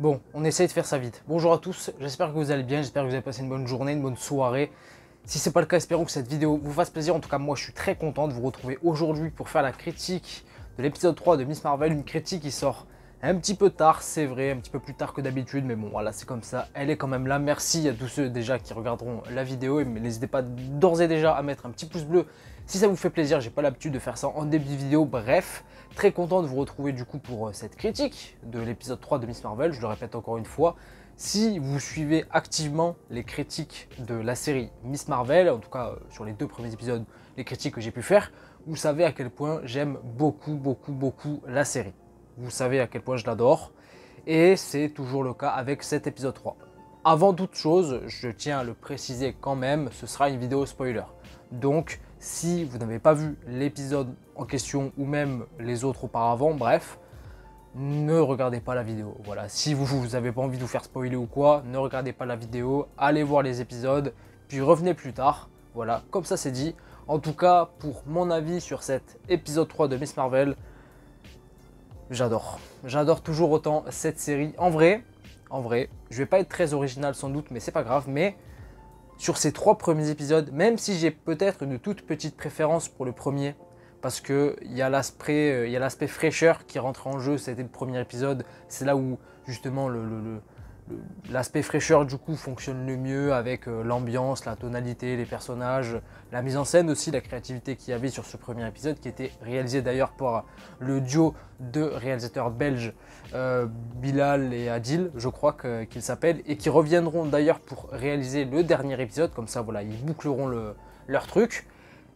Bon, on essaye de faire ça vite. Bonjour à tous, j'espère que vous allez bien, j'espère que vous avez passé une bonne journée, une bonne soirée. Si c'est pas le cas, espérons que cette vidéo vous fasse plaisir. En tout cas, moi je suis très content de vous retrouver aujourd'hui pour faire la critique de l'épisode 3 de Miss Marvel. Une critique qui sort un petit peu tard, c'est vrai, un petit peu plus tard que d'habitude, mais bon voilà, c'est comme ça, elle est quand même là. Merci à tous ceux déjà qui regarderont la vidéo, et n'hésitez pas d'ores et déjà à mettre un petit pouce bleu si ça vous fait plaisir. J'ai pas l'habitude de faire ça en début de vidéo. Bref, très content de vous retrouver du coup pour cette critique de l'épisode 3 de Miss Marvel. Je le répète encore une fois, si vous suivez activement les critiques de la série Miss Marvel, en tout cas sur les deux premiers épisodes, les critiques que j'ai pu faire, vous savez à quel point j'aime beaucoup la série. Vous savez à quel point je l'adore, et c'est toujours le cas avec cet épisode 3. Avant toute chose, je tiens à le préciser quand même, ce sera une vidéo spoiler. Donc, si vous n'avez pas vu l'épisode en question ou même les autres auparavant, bref, ne regardez pas la vidéo. Voilà, si vous n'avez pas envie de vous faire spoiler ou quoi, ne regardez pas la vidéo, allez voir les épisodes, puis revenez plus tard. Voilà, comme ça c'est dit. En tout cas, pour mon avis sur cet épisode 3 de Miss Marvel, j'adore toujours autant cette série. En vrai, je vais pas être très original sans doute, mais c'est pas grave. Mais sur ces 3 premiers épisodes, même si j'ai peut-être une toute petite préférence pour le premier, parce que il y a l'aspect fraîcheur qui rentre en jeu. C'était le premier épisode, c'est là où justement l'aspect fraîcheur du coup fonctionne le mieux, avec l'ambiance, la tonalité, les personnages, la mise en scène aussi, la créativité qu'il y avait sur ce premier épisode, qui était réalisé d'ailleurs par le duo de réalisateurs belges Bilal et Adil, je crois qu'ils s'appellent, et qui reviendront d'ailleurs pour réaliser le dernier épisode. Comme ça voilà, ils boucleront leur truc.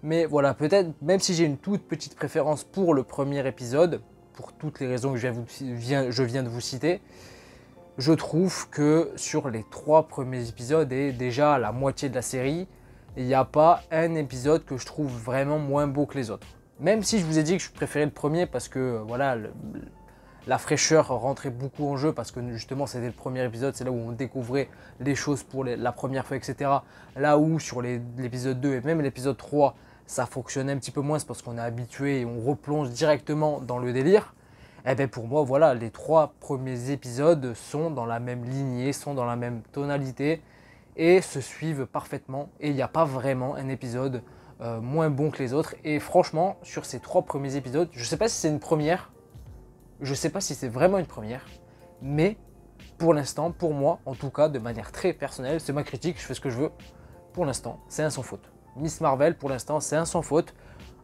Mais voilà, peut-être, même si j'ai une toute petite préférence pour le premier épisode, pour toutes les raisons que je viens de vous citer, je trouve que sur les 3 premiers épisodes et déjà la moitié de la série, il n'y a pas un épisode que je trouve vraiment moins beau que les autres. Même si je vous ai dit que je préférais le premier parce que voilà, la fraîcheur rentrait beaucoup en jeu, parce que justement c'était le premier épisode, c'est là où on découvrait les choses pour la première fois, etc. Là où sur l'épisode 2 et même l'épisode 3, ça fonctionnait un petit peu moins, c'est parce qu'on est habitué et on replonge directement dans le délire. Et bien pour moi, voilà, les 3 premiers épisodes sont dans la même lignée, sont dans la même tonalité et se suivent parfaitement. Et il n'y a pas vraiment un épisode moins bon que les autres. Et franchement, sur ces 3 premiers épisodes, je ne sais pas si c'est une première, je ne sais pas si c'est vraiment une première, mais pour l'instant, pour moi, en tout cas, de manière très personnelle, c'est ma critique, je fais ce que je veux. Pour l'instant, c'est un sans faute. Miss Marvel, pour l'instant, c'est un sans faute.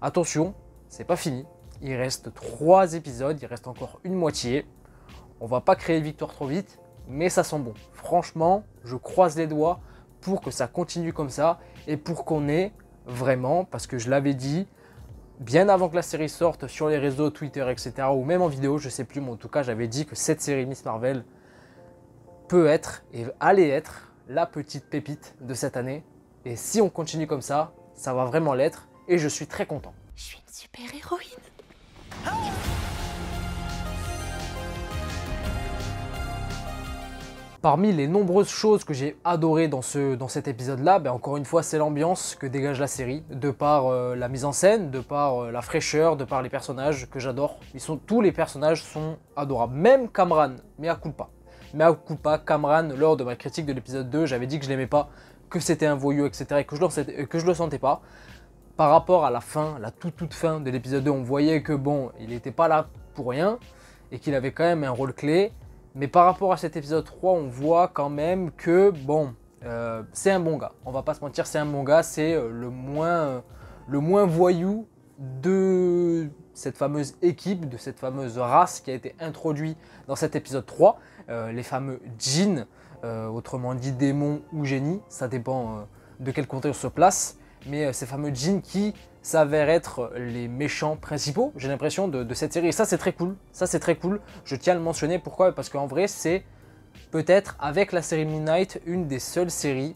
Attention, c'est pas fini. Il reste 3 épisodes, il reste encore une moitié. On va pas créer victoire trop vite, mais ça sent bon. Franchement, je croise les doigts pour que ça continue comme ça et pour qu'on ait vraiment, parce que je l'avais dit, bien avant que la série sorte sur les réseaux, Twitter, etc. ou même en vidéo, je sais plus, mais en tout cas, j'avais dit que cette série Miss Marvel peut être et allait être la petite pépite de cette année. Et si on continue comme ça, ça va vraiment l'être et je suis très content. Je suis une super héroïne. Parmi les nombreuses choses que j'ai adorées dans cet épisode-là, encore une fois, c'est l'ambiance que dégage la série, de par la mise en scène, de par la fraîcheur, de par les personnages que j'adore. Tous les personnages sont adorables, même Kamran, mea culpa, Kamran, lors de ma critique de l'épisode 2, j'avais dit que je l'aimais pas, que c'était un voyou, etc. et que je le sentais pas. Par rapport à la fin, la toute fin de l'épisode 2, on voyait que bon, il n'était pas là pour rien et qu'il avait quand même un rôle clé. Mais par rapport à cet épisode 3, on voit quand même que bon, c'est un bon gars. On va pas se mentir, c'est un bon gars, c'est le moins voyou de cette fameuse équipe, de cette fameuse race qui a été introduite dans cet épisode 3. Les fameux djinns, autrement dit démons ou génies, ça dépend de quel contexte on se place. Mais ces fameux djinns qui s'avèrent être les méchants principaux, j'ai l'impression, de cette série. Et ça, c'est très cool. Ça, c'est très cool. Je tiens à le mentionner. Pourquoi? Parce qu'en vrai, c'est peut-être, avec la série Moon Knight, une des seules séries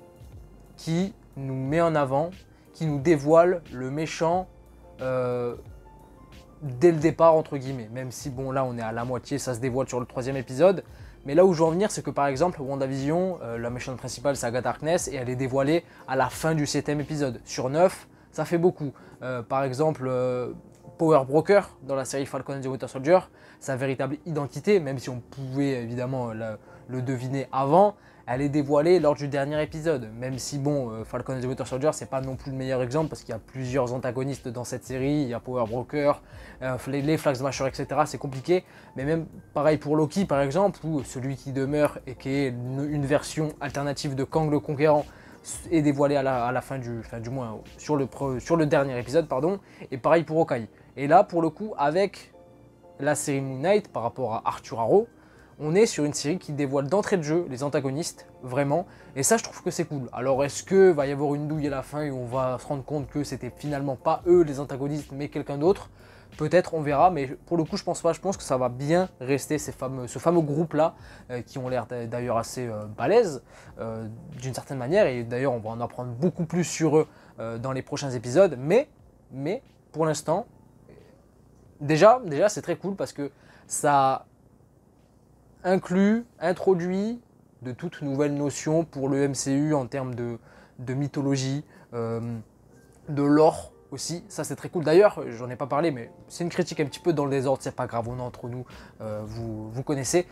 qui nous met en avant, qui nous dévoile le méchant dès le départ, entre guillemets. Même si, bon, là, on est à la moitié, ça se dévoile sur le 3e épisode. Mais là où je veux en venir, c'est que par exemple, WandaVision, la méchante principale, c'est Agatha Harkness, et elle est dévoilée à la fin du 7e épisode. Sur 9, ça fait beaucoup. Par exemple, Power Broker, dans la série Falcon and the Winter Soldier, sa véritable identité, même si on pouvait évidemment le deviner avant, elle est dévoilée lors du dernier épisode. Même si bon, Falcon and the Winter Soldier, c'est pas non plus le meilleur exemple parce qu'il y a plusieurs antagonistes dans cette série. Il y a Power Broker, les Flag Smashers, etc. C'est compliqué. Mais même pareil pour Loki par exemple, où celui qui demeure et qui est une version alternative de Kang le Conquérant est dévoilé à la fin du moins sur le dernier épisode, pardon. Et pareil pour Hawkeye. Et là, pour le coup, avec la série Moon Knight par rapport à Arthur Harrow, on est sur une série qui dévoile d'entrée de jeu les antagonistes, vraiment, et ça je trouve que c'est cool. Alors est-ce que va y avoir une douille à la fin et on va se rendre compte que c'était finalement pas eux les antagonistes mais quelqu'un d'autre? Peut-être, on verra, mais pour le coup je pense pas, je pense que ça va bien rester ce fameux groupe là, qui ont l'air d'ailleurs assez balèzes, d'une certaine manière, et d'ailleurs on va en apprendre beaucoup plus sur eux dans les prochains épisodes, mais pour l'instant, déjà c'est très cool parce que ça introduit de toutes nouvelles notions pour le MCU en termes de mythologie, de lore aussi. Ça c'est très cool. D'ailleurs, j'en ai pas parlé, mais c'est une critique un petit peu dans le désordre, c'est pas grave, on est entre nous, vous connaissez.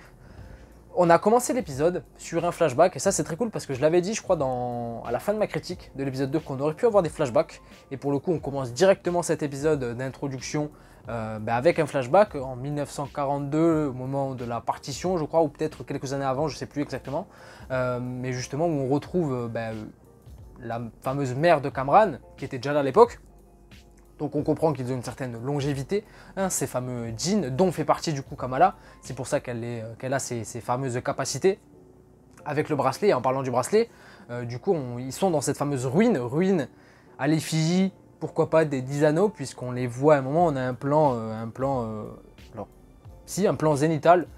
On a commencé l'épisode sur un flashback et ça c'est très cool parce que je l'avais dit je crois à la fin de ma critique de l'épisode 2 qu'on aurait pu avoir des flashbacks, et pour le coup on commence directement cet épisode d'introduction avec un flashback en 1942 au moment de la partition je crois, ou peut-être quelques années avant, je sais plus exactement, mais justement où on retrouve la fameuse mère de Kamran qui était déjà là à l'époque. Donc on comprend qu'ils ont une certaine longévité, hein, ces fameux djinns, dont fait partie du coup Kamala. C'est pour ça qu'elle a ces fameuses capacités avec le bracelet. Et en parlant du bracelet, du coup ils sont dans cette fameuse ruine à l'effigie, pourquoi pas des 10 anneaux, puisqu'on les voit à un moment, on a un plan zénital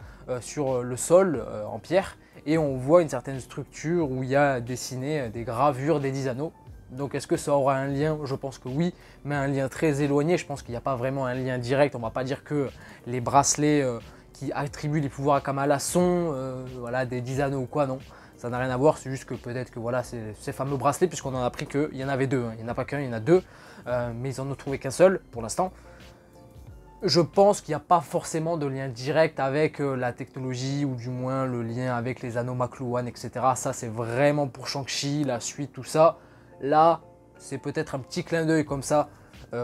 sur le sol en pierre, et on voit une certaine structure où il y a dessiné des gravures des 10 anneaux. Donc est-ce que ça aura un lien? Je pense que oui, mais un lien très éloigné. Je pense qu'il n'y a pas vraiment un lien direct. On ne va pas dire que les bracelets qui attribuent les pouvoirs à Kamala sont voilà, des 10 anneaux ou quoi, non. Ça n'a rien à voir, c'est juste que peut-être que voilà, ces fameux bracelets, puisqu'on en a appris qu'il y en avait deux, hein. Il n'y en a pas qu'un, il y en a deux, mais ils n'en ont trouvé qu'un seul pour l'instant. Je pense qu'il n'y a pas forcément de lien direct avec la technologie, ou du moins le lien avec les anneaux McLuhan, etc. Ça c'est vraiment pour Shang-Chi, la suite, tout ça. Là, c'est peut-être un petit clin d'œil comme ça,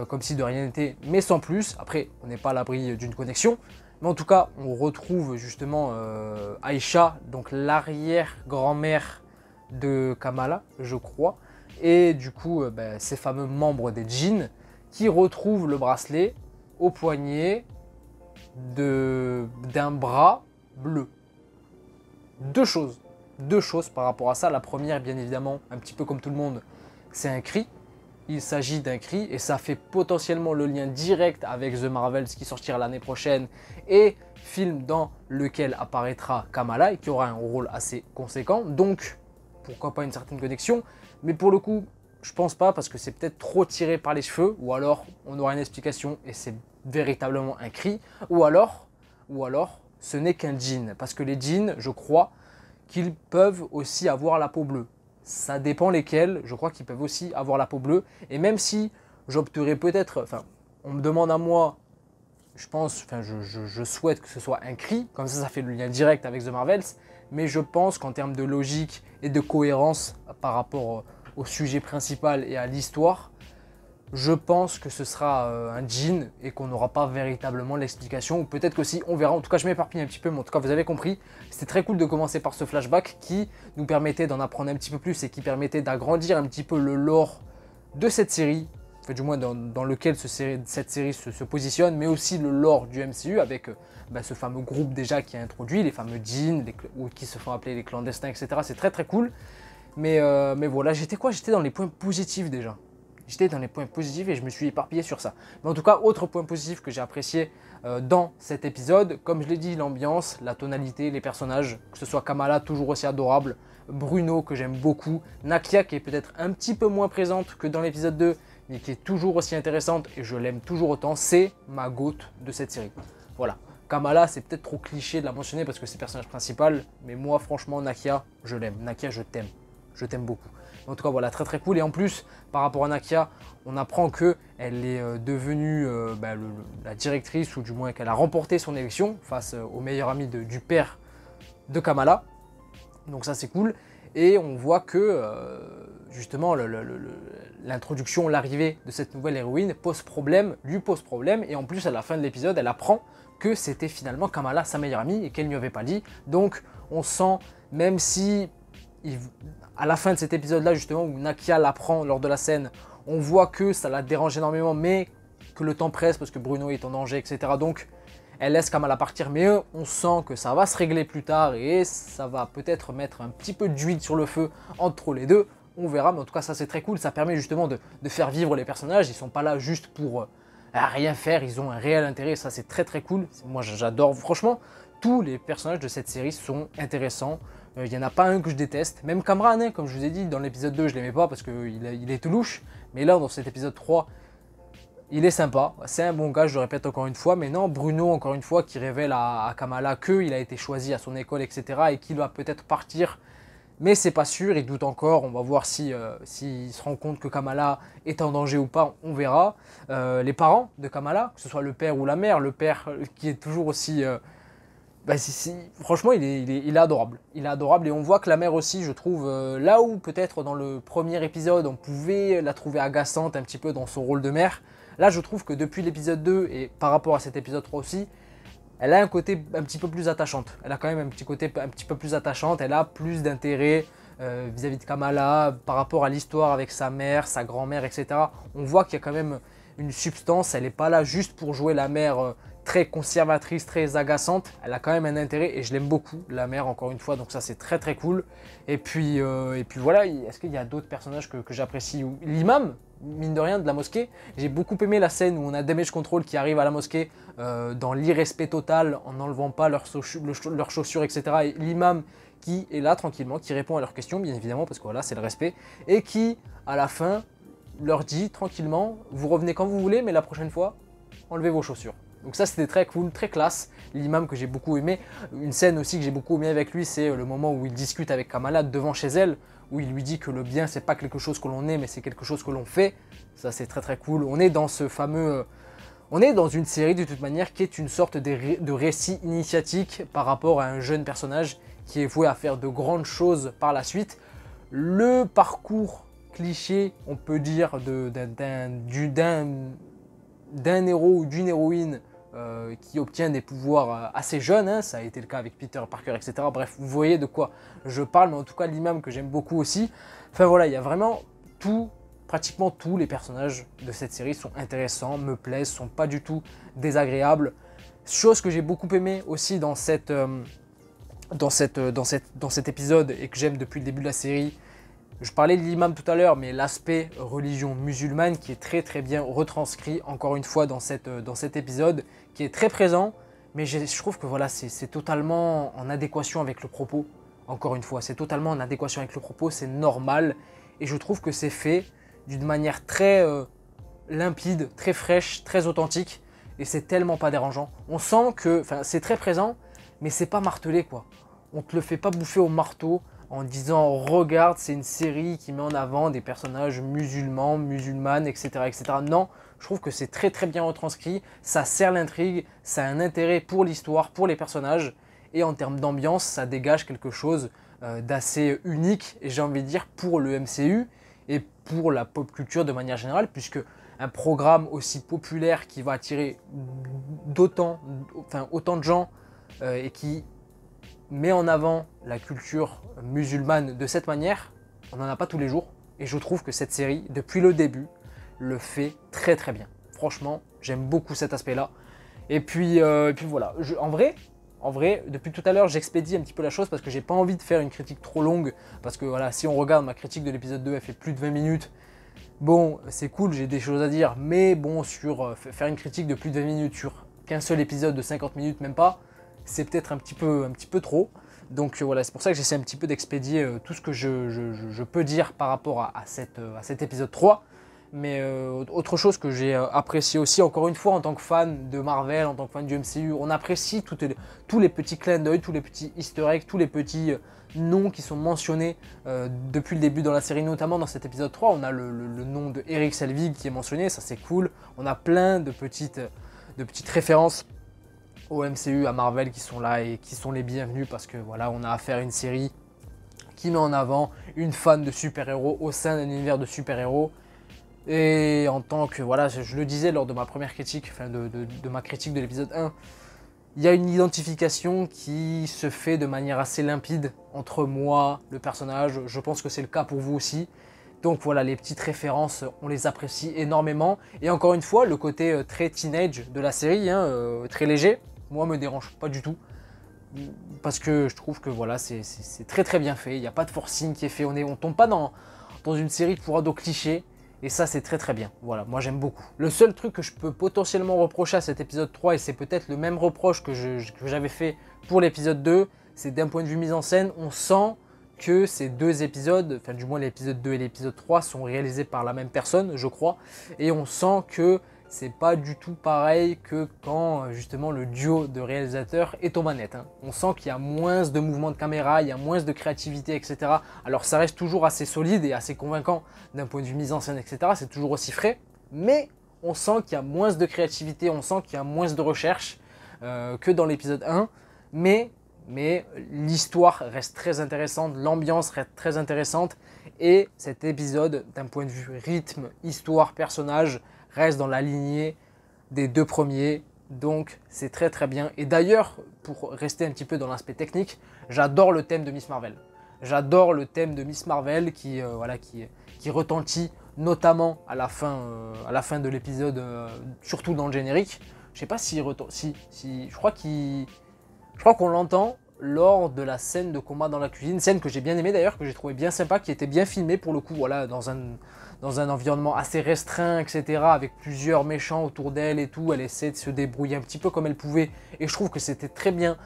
comme si de rien n'était, mais sans plus. Après, on n'est pas à l'abri d'une connexion. Mais en tout cas, on retrouve justement Aïcha, donc l'arrière-grand-mère de Kamala, je crois. Et du coup, ces fameux membres des djinns qui retrouvent le bracelet au poignet d'un bras bleu. Deux choses par rapport à ça. La première, bien évidemment, un petit peu comme tout le monde, c'est un cri. Il s'agit d'un cri et ça fait potentiellement le lien direct avec The Marvels qui sortira l'année prochaine, et film dans lequel apparaîtra Kamala et qui aura un rôle assez conséquent. Donc, pourquoi pas une certaine connexion. Mais pour le coup, je pense pas, parce que c'est peut-être trop tiré par les cheveux, ou alors on aura une explication et c'est véritablement un cri, ou alors ce n'est qu'un djinn. Parce que les djinns, je crois qu'ils peuvent aussi avoir la peau bleue. Ça dépend lesquels, je crois qu'ils peuvent aussi avoir la peau bleue. Et même si j'opterais peut-être, enfin, on me demande à moi, je pense, enfin, je souhaite que ce soit un cri, comme ça fait le lien direct avec The Marvels, mais je pense qu'en termes de logique et de cohérence par rapport au sujet principal et à l'histoire, je pense que ce sera un djinn et qu'on n'aura pas véritablement l'explication. Ou peut-être que si, on verra. En tout cas, je m'éparpille un petit peu, mais en tout cas, vous avez compris. C'était très cool de commencer par ce flashback qui nous permettait d'en apprendre un petit peu plus et qui permettait d'agrandir un petit peu le lore de cette série, enfin, du moins dans lequel cette série se positionne, mais aussi le lore du MCU avec ce fameux groupe déjà qui a introduit, les fameux djinns, ou qui se font appeler les clandestins, etc. C'est très très cool. Mais voilà, j'étais dans les points positifs déjà. J'étais dans les points positifs et je me suis éparpillé sur ça. Mais en tout cas, autre point positif que j'ai apprécié dans cet épisode, comme je l'ai dit, l'ambiance, la tonalité, les personnages, que ce soit Kamala, toujours aussi adorable, Bruno, que j'aime beaucoup, Nakia, qui est peut-être un petit peu moins présente que dans l'épisode 2, mais qui est toujours aussi intéressante et je l'aime toujours autant, c'est ma GOAT de cette série. Voilà. Kamala, c'est peut-être trop cliché de la mentionner parce que c'est le personnage principal, mais moi, franchement, Nakia, je l'aime. Nakia, je t'aime. Je t'aime beaucoup. En tout cas, voilà, très très cool. Et en plus, par rapport à Nakia, on apprend qu'elle est devenue la directrice, ou du moins qu'elle a remporté son élection face au meilleur ami du père de Kamala. Donc ça c'est cool. Et on voit que justement l'introduction, l'arrivée de cette nouvelle héroïne lui pose problème. Et en plus à la fin de l'épisode, elle apprend que c'était finalement Kamala, sa meilleure amie, et qu'elle ne lui avait pas dit. Donc on sent, même si à la fin de cet épisode-là, justement, où Nakia l'apprend lors de la scène, on voit que ça la dérange énormément, mais que le temps presse parce que Bruno est en danger, etc. Donc elle laisse Kamala partir, mais on sent que ça va se régler plus tard et ça va peut-être mettre un petit peu d'huile sur le feu entre les deux. On verra, mais en tout cas ça c'est très cool, ça permet justement de faire vivre les personnages. Ils sont pas là juste pour rien faire, ils ont un réel intérêt, ça c'est très très cool. Moi j'adore, franchement, tous les personnages de cette série sont intéressants. Il n'y en a pas un que je déteste, même Kamran, hein, comme je vous ai dit, dans l'épisode 2 je l'aimais pas parce qu'il est tout louche, mais là dans cet épisode 3, il est sympa, c'est un bon gars, je le répète encore une fois, mais non, Bruno encore une fois qui révèle à Kamala qu'il a été choisi à son école, etc. et qu'il va peut-être partir, mais c'est pas sûr, il doute encore, on va voir s'il se rend compte que Kamala est en danger ou pas, on verra. Les parents de Kamala, que ce soit le père ou la mère, le père qui est toujours aussi... franchement, il est adorable. Il est adorable et on voit que la mère aussi, je trouve, là où peut-être dans le premier épisode, on pouvait la trouver agaçante un petit peu dans son rôle de mère, là je trouve que depuis l'épisode 2 et par rapport à cet épisode 3 aussi, elle a un côté un petit peu plus attachante. Elle a quand même un petit côté un petit peu plus attachante, elle a plus d'intérêt vis-à-vis de Kamala par rapport à l'histoire avec sa mère, sa grand-mère, etc. On voit qu'il y a quand même une substance, elle n'est pas là juste pour jouer la mère très conservatrice, très agaçante, elle a quand même un intérêt et je l'aime beaucoup, la mère encore une fois, donc ça c'est très très cool. Et puis voilà, est-ce qu'il y a d'autres personnages que j'apprécie? L'imam, mine de rien, de la mosquée, j'ai beaucoup aimé la scène où on a Damage Control qui arrive à la mosquée dans l'irrespect total en n'enlevant pas leurs chaussures, etc. Et l'imam qui est là tranquillement, qui répond à leurs questions, bien évidemment, parce que voilà, c'est le respect, et qui, à la fin, leur dit tranquillement, vous revenez quand vous voulez, mais la prochaine fois, enlevez vos chaussures. Donc ça c'était très cool, très classe, l'imam que j'ai beaucoup aimé. Une scène aussi que j'ai beaucoup aimé avec lui, c'est le moment où il discute avec Kamala devant chez elle, où il lui dit que le bien c'est pas quelque chose que l'on est, mais c'est quelque chose que l'on fait. Ça c'est très très cool. On est dans ce fameux... on est dans une série de toute manière qui est une sorte de récit initiatique par rapport à un jeune personnage qui est voué à faire de grandes choses par la suite. Le parcours cliché, on peut dire, d'un héros ou d'une héroïne qui obtient des pouvoirs assez jeunes, hein. Ça a été le cas avec Peter Parker, etc. Bref, vous voyez de quoi je parle, mais en tout cas l'imam que j'aime beaucoup aussi. Enfin voilà, il y a vraiment pratiquement tous les personnages de cette série sont intéressants, me plaisent, sont pas du tout désagréables. Chose que j'ai beaucoup aimé aussi dans cet épisode et que j'aime depuis le début de la série. Je parlais de l'imam tout à l'heure, mais l'aspect religion musulmane qui est très très bien retranscrit encore une fois dans cet épisode, qui est très présent, mais je trouve que voilà, c'est totalement en adéquation avec le propos. Encore une fois, c'est totalement en adéquation avec le propos, c'est normal, et je trouve que c'est fait d'une manière très limpide, très fraîche, très authentique, et c'est tellement pas dérangeant. On sent que, enfin, c'est très présent, mais c'est pas martelé quoi. On te le fait pas bouffer au marteau en disant regarde, c'est une série qui met en avant des personnages musulmans, musulmanes, etc. etc. Non, je trouve que c'est très très bien retranscrit, ça sert l'intrigue, ça a un intérêt pour l'histoire, pour les personnages, et en termes d'ambiance, ça dégage quelque chose d'assez unique, et j'ai envie de dire pour le MCU, et pour la pop culture de manière générale, puisque un programme aussi populaire qui va attirer autant de gens et qui met en avant la culture musulmane de cette manière, on n'en a pas tous les jours. Et je trouve que cette série, depuis le début, le fait très très bien. Franchement, j'aime beaucoup cet aspect-là. Et puis voilà, en vrai, depuis tout à l'heure, j'expédie un petit peu la chose parce que j'ai pas envie de faire une critique trop longue. Parce que voilà, si on regarde ma critique de l'épisode 2, elle fait plus de 20 minutes. Bon, c'est cool, j'ai des choses à dire. Mais bon, faire une critique de plus de 20 minutes sur qu'un seul épisode de 50 minutes, même pas, c'est peut-être un petit peu trop. Donc voilà, c'est pour ça que j'essaie un petit peu d'expédier tout ce que je peux dire par rapport à cet épisode 3. Mais autre chose que j'ai apprécié aussi, encore une fois, en tant que fan de Marvel, en tant que fan du MCU, on apprécie tous les petits clins d'œil, tous les petits easter eggs, tous les petits noms qui sont mentionnés depuis le début dans la série, notamment dans cet épisode 3. On a le nom de Eric Selvig qui est mentionné, ça c'est cool. On a plein de petites références au MCU, à Marvel qui sont là et qui sont les bienvenus parce que voilà, on a affaire à une série qui met en avant une fan de super-héros au sein d'un univers de super-héros. Et en tant que, voilà, je le disais lors de ma première critique, enfin de ma critique de l'épisode 1, il y a une identification qui se fait de manière assez limpide entre moi, le personnage. Je pense que c'est le cas pour vous aussi. Donc voilà, les petites références, on les apprécie énormément. Et encore une fois, le côté très teenage de la série, très léger, moi me dérange pas du tout. Parce que je trouve que voilà, c'est très très bien fait. Il n'y a pas de forcing qui est fait. On tombe pas dans une série pour ados clichés. Et ça, c'est très très bien. Voilà, moi j'aime beaucoup. Le seul truc que je peux potentiellement reprocher à cet épisode 3, et c'est peut-être le même reproche que j'avais fait pour l'épisode 2, c'est d'un point de vue mise en scène, on sent que ces deux épisodes, enfin du moins l'épisode 2 et l'épisode 3, sont réalisés par la même personne, je crois. Et on sent que c'est pas du tout pareil que quand justement le duo de réalisateurs est aux manettes. On sent qu'il y a moins de mouvements de caméra, il y a moins de créativité, etc. Alors ça reste toujours assez solide et assez convaincant d'un point de vue mise en scène, etc. C'est toujours aussi frais, mais on sent qu'il y a moins de créativité, on sent qu'il y a moins de recherche que dans l'épisode 1. Mais l'histoire reste très intéressante, l'ambiance reste très intéressante et cet épisode, d'un point de vue rythme, histoire, personnage, reste dans la lignée des deux premiers, donc c'est très très bien. Et d'ailleurs, pour rester un petit peu dans l'aspect technique, j'adore le thème de Miss Marvel. J'adore le thème de Miss Marvel qui retentit notamment à la fin de l'épisode, surtout dans le générique. Je sais pas s'il retentit, je crois qu'on l'entend lors de la scène de combat dans la cuisine, scène que j'ai bien aimée d'ailleurs, que j'ai trouvé bien sympa, qui était bien filmée pour le coup, voilà, dans un environnement assez restreint, etc., avec plusieurs méchants autour d'elle et tout. Elle essaie de se débrouiller un petit peu comme elle pouvait, et je trouve que c'était très bien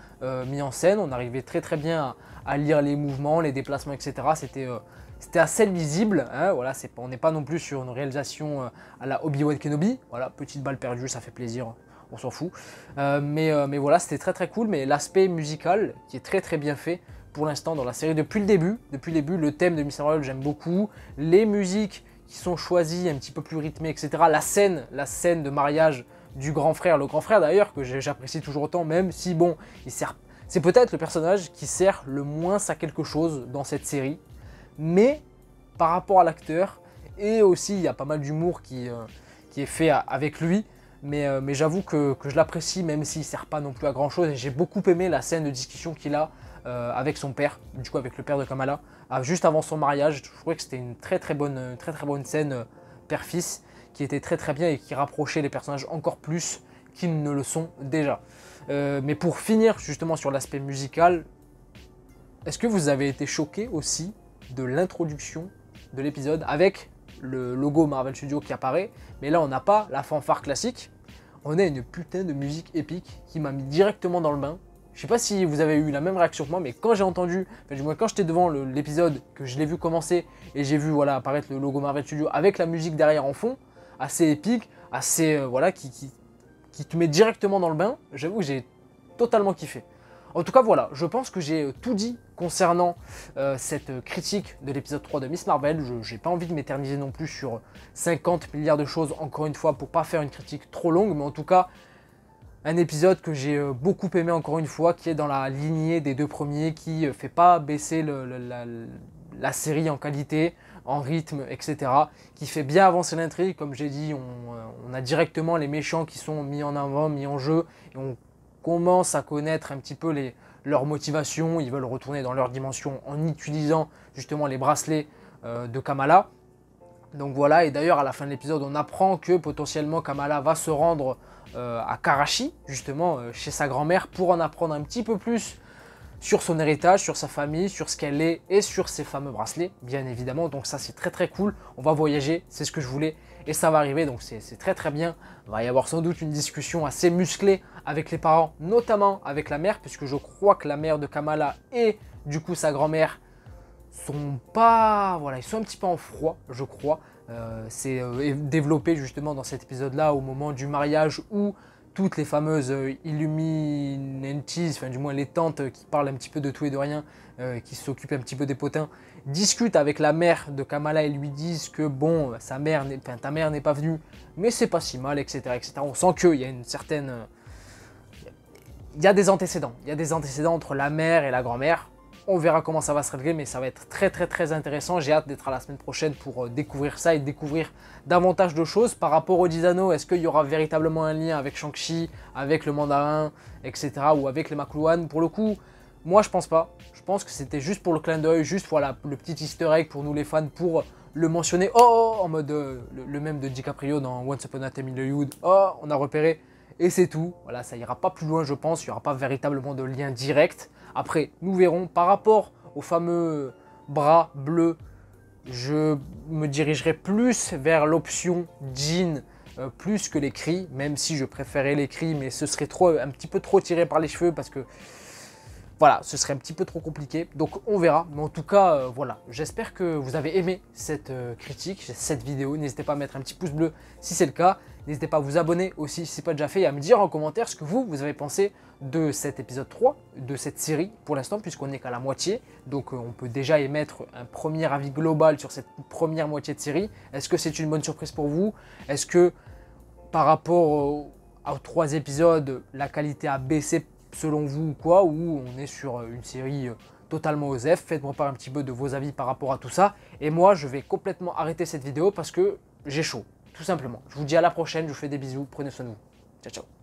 mis en scène. On arrivait très très bien à lire les mouvements, les déplacements, etc. C'était assez lisible, hein, voilà, on n'est pas non plus sur une réalisation à la Obi-Wan Kenobi, voilà, petite balle perdue, ça fait plaisir. On s'en fout. Mais voilà, c'était très très cool. Mais l'aspect musical qui est très très bien fait pour l'instant dans la série depuis le début. Depuis le début, le thème de Miss Marvel, j'aime beaucoup. Les musiques qui sont choisies, un petit peu plus rythmées, etc. La scène de mariage du grand frère. Le grand frère d'ailleurs, que j'apprécie toujours autant, même si bon, c'est peut-être le personnage qui sert le moins à quelque chose dans cette série. Mais par rapport à l'acteur, et aussi il y a pas mal d'humour qui est fait avec lui. Mais j'avoue que je l'apprécie même s'il ne sert pas non plus à grand chose. Et j'ai beaucoup aimé la scène de discussion qu'il a avec son père, du coup avec le père de Kamala, juste avant son mariage. Je trouvais que c'était une très très bonne scène père-fils qui était très très bien et qui rapprochait les personnages encore plus qu'ils ne le sont déjà. Mais pour finir justement sur l'aspect musical, est-ce que vous avez été choqué aussi de l'introduction de l'épisode avec le logo Marvel Studios qui apparaît, mais là on n'a pas la fanfare classique, on a une putain de musique épique qui m'a mis directement dans le bain. Je sais pas si vous avez eu la même réaction que moi, mais quand j'ai entendu, enfin, du moins quand j'étais devant l'épisode, que je l'ai vu commencer et j'ai vu voilà, apparaître le logo Marvel Studios avec la musique derrière en fond, assez épique, assez voilà, qui te met directement dans le bain, j'avoue que j'ai totalement kiffé. En tout cas voilà, je pense que j'ai tout dit concernant cette critique de l'épisode 3 de Miss Marvel. Je n'ai pas envie de m'éterniser non plus sur 50 milliards de choses, encore une fois, pour pas faire une critique trop longue, mais en tout cas, un épisode que j'ai beaucoup aimé encore une fois, qui est dans la lignée des deux premiers, qui fait pas baisser la série en qualité, en rythme, etc. Qui fait bien avancer l'intrigue, comme j'ai dit, on a directement les méchants qui sont mis en avant, mis en jeu, et on commence à connaître un petit peu leurs motivations. Ils veulent retourner dans leur dimension en utilisant justement les bracelets de Kamala. Donc voilà, et d'ailleurs à la fin de l'épisode, on apprend que potentiellement Kamala va se rendre à Karachi, justement chez sa grand-mère, pour en apprendre un petit peu plus sur son héritage, sur sa famille, sur ce qu'elle est et sur ses fameux bracelets, bien évidemment. Donc ça c'est très très cool, on va voyager, c'est ce que je voulais et ça va arriver, donc c'est très très bien. Il va y avoir sans doute une discussion assez musclée avec les parents, notamment avec la mère, puisque je crois que la mère de Kamala et du coup sa grand-mère sont pas, voilà, ils sont un petit peu en froid, je crois. C'est développé justement dans cet épisode-là au moment du mariage où toutes les fameuses Illuminantes, enfin du moins les tantes qui parlent un petit peu de tout et de rien, qui s'occupent un petit peu des potins, discutent avec la mère de Kamala et lui disent que bon, ta mère n'est pas venue, mais c'est pas si mal, etc., etc. On sent qu'il y a une certaine... Il y a des antécédents entre la mère et la grand-mère. On verra comment ça va se régler, mais ça va être très intéressant. J'ai hâte d'être à la semaine prochaine pour découvrir ça et découvrir davantage de choses. Par rapport aux 10 anneaux, est-ce qu'il y aura véritablement un lien avec Shang-Chi, avec le mandarin, etc. ou avec les McLuhan? Pour le coup, moi je pense pas. Je pense que c'était juste pour le clin d'œil, juste voilà, le petit easter egg pour nous les fans, pour le mentionner. Oh, en mode le même de DiCaprio dans Once Upon a Time in Hollywood. Oh, on a repéré. Et c'est tout. Voilà, ça ira pas plus loin, je pense. Il n'y aura pas véritablement de lien direct. Après, nous verrons. Par rapport au fameux bras bleu, je me dirigerai plus vers l'option jean plus que les cris, même si je préférais les cris, mais ce serait un petit peu trop tiré par les cheveux parce que voilà, ce serait un petit peu trop compliqué. Donc on verra. Mais en tout cas, voilà. J'espère que vous avez aimé cette critique, cette vidéo. N'hésitez pas à mettre un petit pouce bleu si c'est le cas. N'hésitez pas à vous abonner aussi si ce n'est pas déjà fait et à me dire en commentaire ce que vous avez pensé de cet épisode 3, de cette série pour l'instant, puisqu'on n'est qu'à la moitié. Donc on peut déjà émettre un premier avis global sur cette première moitié de série. Est-ce que c'est une bonne surprise pour vous? Est-ce que par rapport aux 3 épisodes, la qualité a baissé selon vous ou quoi, ou on est sur une série totalement OSEF? Faites-moi part un petit peu de vos avis par rapport à tout ça. Et moi, je vais complètement arrêter cette vidéo parce que j'ai chaud, tout simplement. Je vous dis à la prochaine, je vous fais des bisous, prenez soin de vous. Ciao, ciao.